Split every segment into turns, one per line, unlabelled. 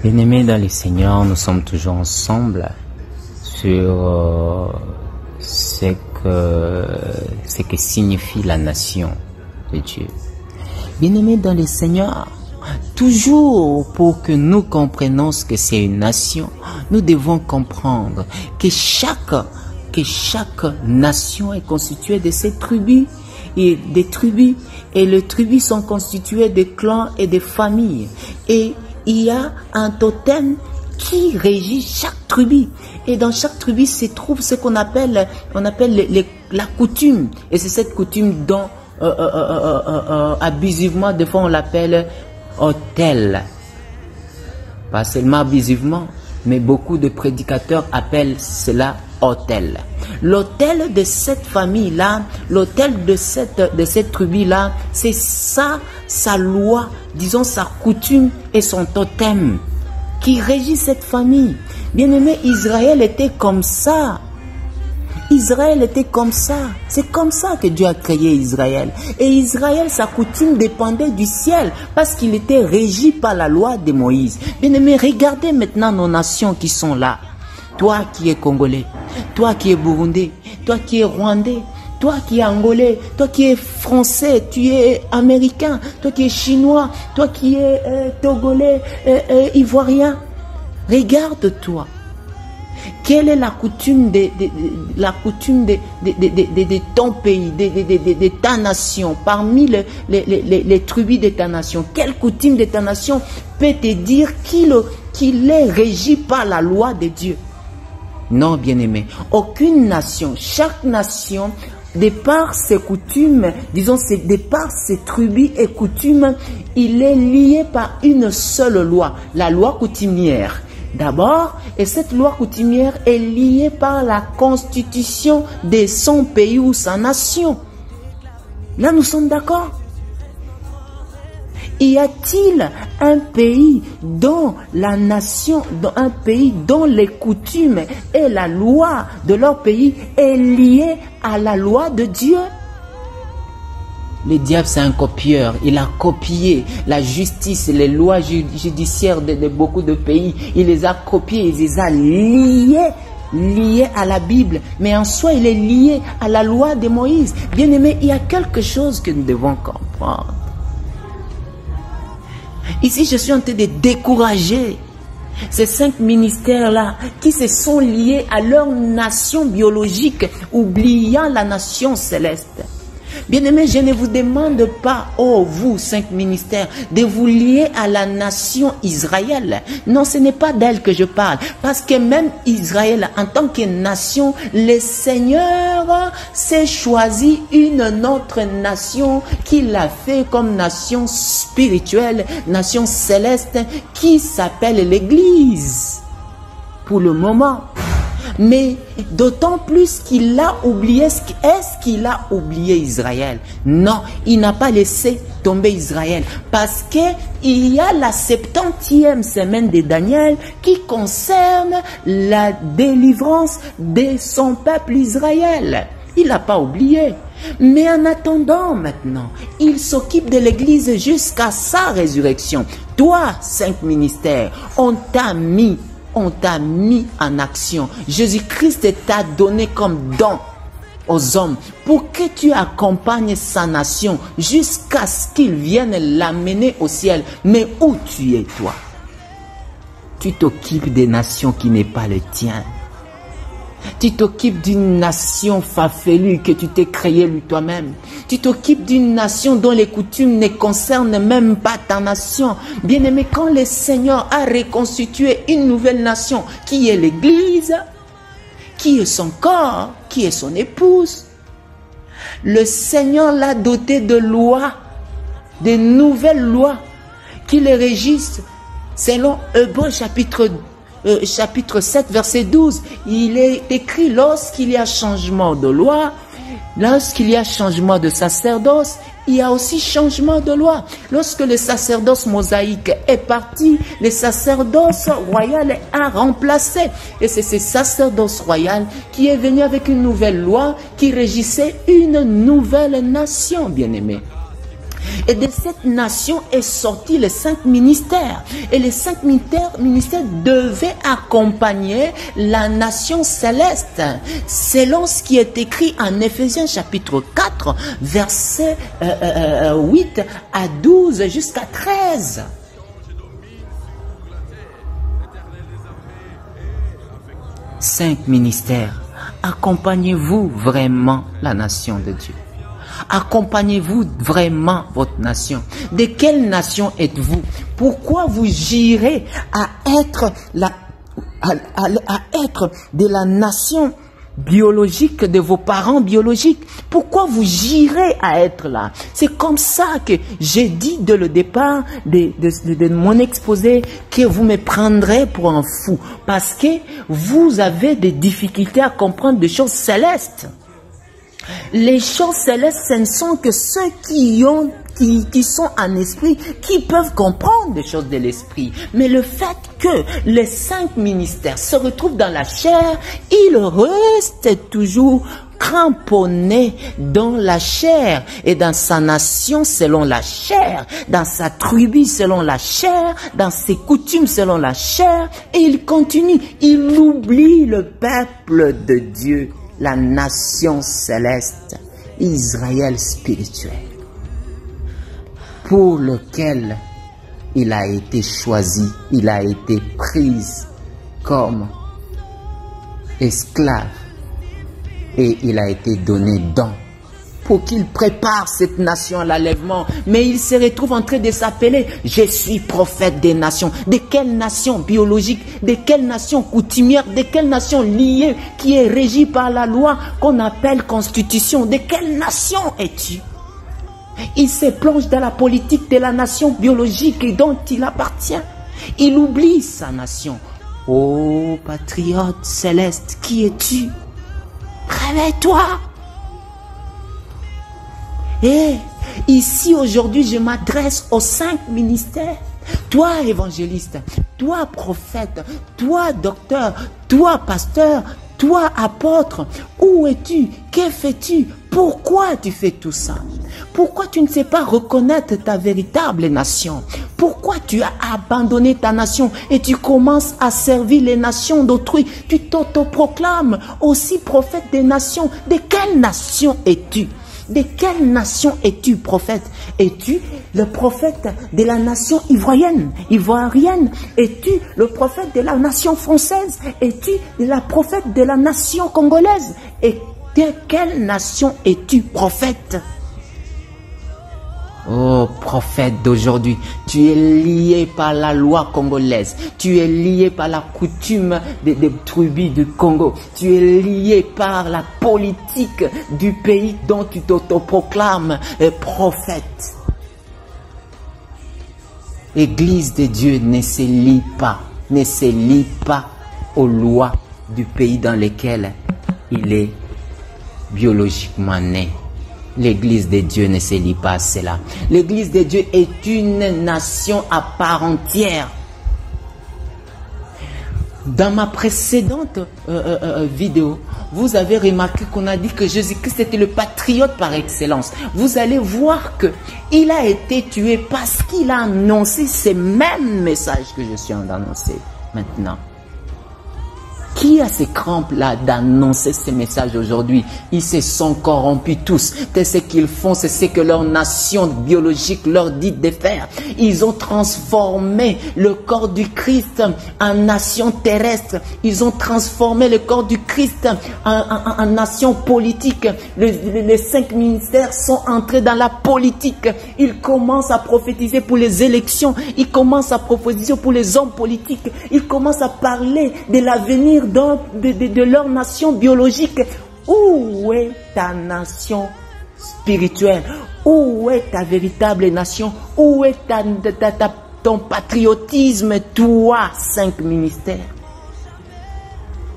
Bien-aimés dans le Seigneur, nous sommes toujours ensemble sur ce que signifie la nation de Dieu. Bien-aimés dans le Seigneur, toujours pour que nous comprenions ce que c'est une nation, nous devons comprendre que chaque nation est constituée de ses tribus et des tribus, et les tribus sont constituées de clans et de familles, et il y a un totem qui régit chaque tribu, et dans chaque tribu se trouve ce qu'on appelle la coutume, et c'est cette coutume dont abusivement des fois on l'appelle autel. Pas seulement abusivement, mais beaucoup de prédicateurs appellent cela autel. L'autel de cette famille-là, l'autel de cette tribu-là, c'est ça, sa loi, disons sa coutume et son totem qui régit cette famille. Bien-aimé, Israël était comme ça. Israël était comme ça. C'est comme ça que Dieu a créé Israël. Et Israël, sa coutume dépendait du ciel parce qu'il était régi par la loi de Moïse. Bien-aimé, regardez maintenant nos nations qui sont là. Toi qui es Congolais, toi qui es Burundais, toi qui es Rwandais, toi qui es Angolais, toi qui es Français, tu es Américain, toi qui es Chinois, toi qui es Togolais, Ivoirien. Regarde-toi. Quelle est la coutume de ton pays, de ta nation, parmi les tribus de ta nation? Quelle coutume de ta nation peut te dire qu'il est régi par la loi de Dieu? Non, bien-aimé, aucune nation, chaque nation, de par ses coutumes, disons, de par ses tribus et coutumes, il est lié par une seule loi, la loi coutumière. D'abord, et cette loi coutumière est liée par la constitution de son pays ou sa nation. Là, nous sommes d'accord? Y a-t-il un pays dont la nation, un pays dont les coutumes et la loi de leur pays est liée à la loi de Dieu? Le diable, c'est un copieur. Il a copié la justice, les lois judiciaires de beaucoup de pays. Il les a copiées, il les a liés à la Bible. Mais en soi, il est lié à la loi de Moïse. Bien aimé, il y a quelque chose que nous devons comprendre. Ici, je suis en train de décourager ces 5 ministères-là qui se sont liés à leur nation biologique, oubliant la nation céleste. Bien-aimés, je ne vous demande pas, oh vous, 5 ministères, de vous lier à la nation Israël. Non, ce n'est pas d'elle que je parle. Parce que même Israël, en tant que nation, le Seigneur s'est choisi une autre nation qu'il a fait comme nation spirituelle, nation céleste, qui s'appelle l'Église. Pour le moment. Mais d'autant plus qu'il a oublié, est-ce qu'il a oublié Israël? Non, il n'a pas laissé tomber Israël. Parce qu'il y a la 70e semaine de Daniel qui concerne la délivrance de son peuple Israël. Il n'a pas oublié. Mais en attendant maintenant, il s'occupe de l'Église jusqu'à sa résurrection. Toi, 5 ministères, on t'a mis en action. Jésus-Christ t'a donné comme don aux hommes pour que tu accompagnes sa nation jusqu'à ce qu'il vienne l'amener au ciel. Mais où tu es, toi? Tu t'occupes des nations qui n'est pas le tien. Tu t'occupes d'une nation farfelue que tu t'es créée toi-même. Tu t'occupes d'une nation dont les coutumes ne concernent même pas ta nation. Bien-aimé, quand le Seigneur a reconstitué une nouvelle nation, qui est l'Église, qui est son corps, qui est son épouse, le Seigneur l'a doté de lois, de nouvelles lois qui les régissent selon Hébreux chapitre 7, verset 12, il est écrit: lorsqu'il y a changement de loi, lorsqu'il y a changement de sacerdoce, il y a aussi changement de loi. Lorsque le sacerdoce mosaïque est parti, le sacerdoce royal a remplacé. Et c'est ce sacerdoce royal qui est venu avec une nouvelle loi qui régissait une nouvelle nation, bien-aimée. Et de cette nation est sorti les 5 ministères. Et les 5 ministères devaient accompagner la nation céleste. Selon ce qui est écrit en Éphésiens chapitre 4, versets 8 à 12 jusqu'à 13. Cinq ministères. Accompagnez-vous vraiment la nation de Dieu? Accompagnez-vous vraiment votre nation? De quelle nation êtes-vous? Pourquoi vous girez à être de la nation biologique de vos parents biologiques? Pourquoi vous girez à être là? C'est comme ça que j'ai dit dès le départ de mon exposé que vous me prendrez pour un fou, parce que vous avez des difficultés à comprendre des choses célestes. Les choses célestes, ce ne sont que ceux qui sont en esprit, qui peuvent comprendre des choses de l'esprit. Mais le fait que les 5 ministères se retrouvent dans la chair, ils restent toujours cramponnés dans la chair et dans sa nation selon la chair, dans sa tribu selon la chair, dans ses coutumes selon la chair, et il continue, il oublie le peuple de Dieu, la nation céleste, Israël spirituel, pour lequel il a été choisi, il a été pris comme esclave et il a été donné don pour qu'il prépare cette nation à l'enlèvement. Mais il se retrouve en train de s'appeler « Je suis prophète des nations ». De quelle nation biologique? De quelle nation coutumière? De quelle nation liée qui est régie par la loi qu'on appelle constitution? De quelle nation es-tu? Il se plonge dans la politique de la nation biologique dont il appartient. Il oublie sa nation. Oh patriote céleste, qui es-tu? Réveille-toi! Et ici aujourd'hui, je m'adresse aux 5 ministères. Toi évangéliste, toi prophète, toi docteur, toi pasteur, toi apôtre, où es-tu? Que fais-tu? Pourquoi tu fais tout ça? Pourquoi tu ne sais pas reconnaître ta véritable nation? Pourquoi tu as abandonné ta nation et tu commences à servir les nations d'autrui? Tu t'autoproclames aussi prophète des nations. De quelle nation es-tu? De quelle nation es-tu, prophète? Es-tu le prophète de la nation ivoirienne? Es-tu le prophète de la nation française? Es-tu la prophète de la nation congolaise? Et de quelle nation es-tu, prophète? Oh, prophète d'aujourd'hui, tu es lié par la loi congolaise, tu es lié par la coutume des tribus du Congo, tu es lié par la politique du pays dont tu t'autoproclames prophète. Église de Dieu ne se lie pas aux lois du pays dans lequel il est biologiquement né. L'Église de Dieu ne se lie pas à cela. L'Église de Dieu est une nation à part entière. Dans ma précédente vidéo, vous avez remarqué qu'on a dit que Jésus-Christ était le patriote par excellence. Vous allez voir qu'il a été tué parce qu'il a annoncé ces mêmes messages que je suis en train d'annoncer maintenant. Qui a ces crampes-là d'annoncer ces messages aujourd'hui? Ils se sont corrompus tous. C'est ce qu'ils font, c'est ce que leur nation biologique leur dit de faire. Ils ont transformé le corps du Christ en nation terrestre. Ils ont transformé le corps du Christ en nation politique. Les 5 ministères sont entrés dans la politique. Ils commencent à prophétiser pour les élections. Ils commencent à prophétiser pour les hommes politiques. Ils commencent à parler de l'avenir de leur nation biologique. Où est ta nation spirituelle? Où est ta véritable nation? Où est ton patriotisme, toi, 5 ministères?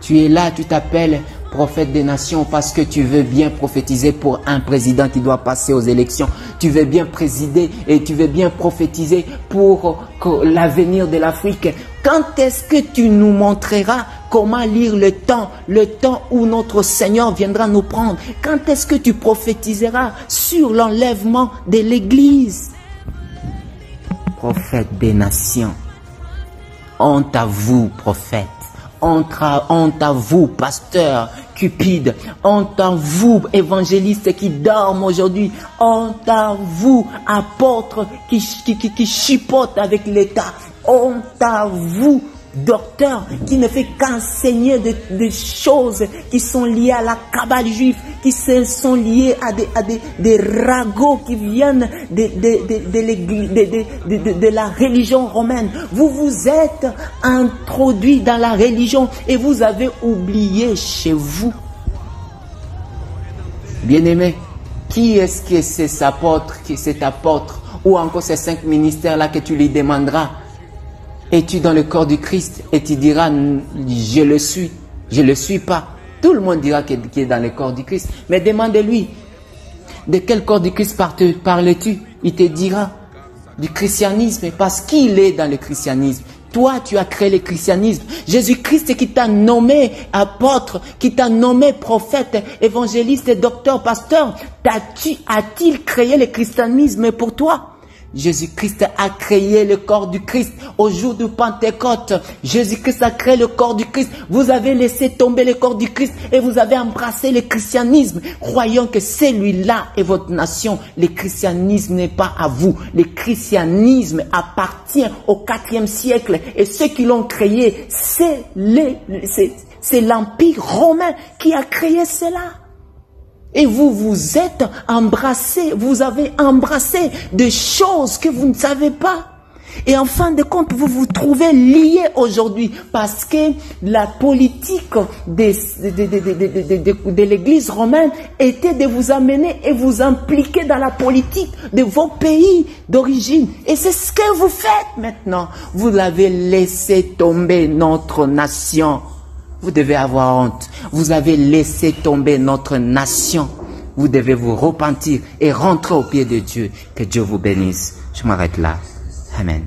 Tu es là, tu t'appelles prophète des nations parce que tu veux bien prophétiser pour un président qui doit passer aux élections. Tu veux bien présider et tu veux bien prophétiser pour l'avenir de l'Afrique. Quand est-ce que tu nous montreras comment lire le temps où notre Seigneur viendra nous prendre? Quand est-ce que tu prophétiseras sur l'enlèvement de l'Église? Prophète des nations, honte à vous, prophète. Honte à vous, pasteur cupide. Honte à vous, évangélistes qui dorment aujourd'hui. Honte à vous, apôtres qui chipotent avec l'État. Honte à vous, docteurs qui ne fait qu'enseigner des choses qui sont liées à la cabale juive, qui sont liées à des ragots qui viennent de la religion romaine. Vous vous êtes introduits dans la religion et vous avez oublié chez vous. Bien-aimé, qui est-ce que c'est cet apôtre ou encore ces 5 ministères-là que tu lui demanderas? Es-tu dans le corps du Christ? Et tu diras, je le suis pas. Tout le monde dira qu'il est dans le corps du Christ. Mais demande-lui, de quel corps du Christ parles-tu? Il te dira, du christianisme, parce qu'il est dans le christianisme. Toi, tu as créé le christianisme. Jésus-Christ qui t'a nommé apôtre, qui t'a nommé prophète, évangéliste, docteur, pasteur, a-t-il créé le christianisme pour toi? Jésus-Christ a créé le corps du Christ au jour de Pentecôte. Jésus-Christ a créé le corps du Christ. Vous avez laissé tomber le corps du Christ et vous avez embrassé le christianisme, croyant que celui-là est votre nation. Le christianisme n'est pas à vous. Le christianisme appartient au IVe siècle et ceux qui l'ont créé, c'est l'Empire romain qui a créé cela. Et vous êtes embrassés, vous avez embrassé des choses que vous ne savez pas. Et en fin de compte, vous vous trouvez liés aujourd'hui parce que la politique de l'Église romaine était de vous amener et vous impliquer dans la politique de vos pays d'origine. Et c'est ce que vous faites maintenant. Vous avez laissé tomber notre nation. Vous devez avoir honte. Vous avez laissé tomber notre nation. Vous devez vous repentir et rentrer au pied de Dieu. Que Dieu vous bénisse. Je m'arrête là. Amen.